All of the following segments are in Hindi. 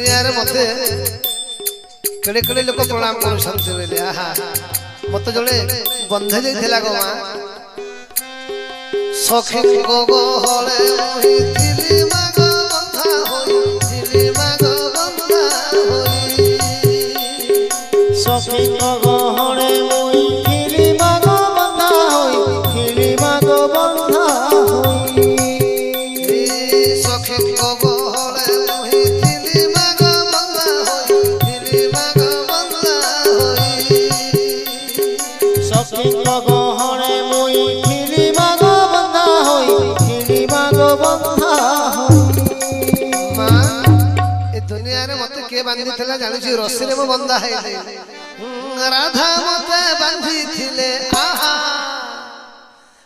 दुनिया रे मते केड़े केड़े लोक प्रणाम कर संते बेले आहा मते जणे बंधे जाइथिला गो मां सखी गो गो हले मोहि थिली मागो बंधा होई थिली मागो बंधा होई सखी गो गो हले मोहि थिली मागो बंधा होई थिली मागो बंधा होई सखी गो गो हले मोहि थिली मागो बंधा होई थिली मागो बंधा होई सखी गो गो हले मोहि थिली मागो बंधा होई थिली मागो बंधा होई मां ए दुनिया रे मते के बांधी थिला जानि छी रस्सी रे मो बंधा है राधा मते बांधी थिले आहा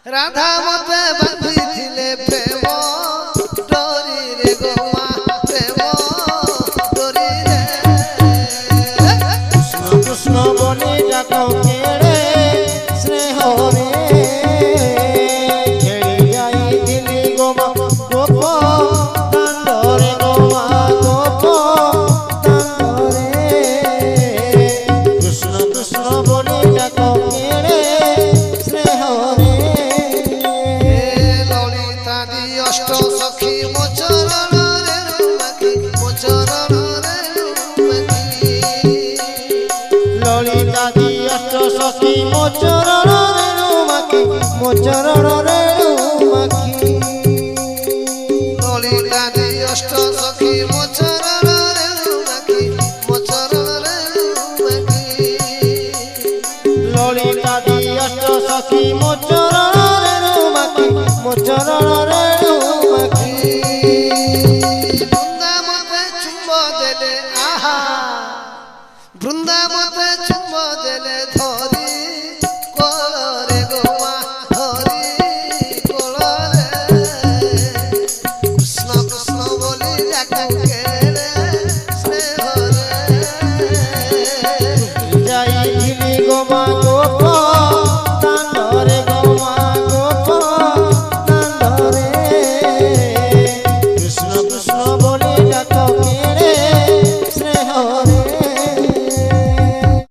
राधा मते बांधी थिले प्रेम डोरी रे गो मां प्रेम डोरी रे कृष्ण कृष्ण बोले जाको केड़े स्नेह रे खेड़ी जाई दिली गोमा गोप दांडरे गोमा गोप दांडरे कृष्ण कृष्ण बोले जाको केड़े स्नेह रे ललिता दी अष्ट सखी मोचरण रे रुमकी मोचरण रे रुमकी ललिता दी अष्ट सखी मोचरण रेणुमाखी मोचरण रेणुमाखी ललिता दी अष्ट सखी मोचरण रे रुमकी मोचरण रे रुमकी ललिता दी अष्ट सखी मोचरण रेणुमाखी मोचरण रेणुमाखी बृंदा मते चुम्ब देले आहा बृंदा मते चुम्ब देले धर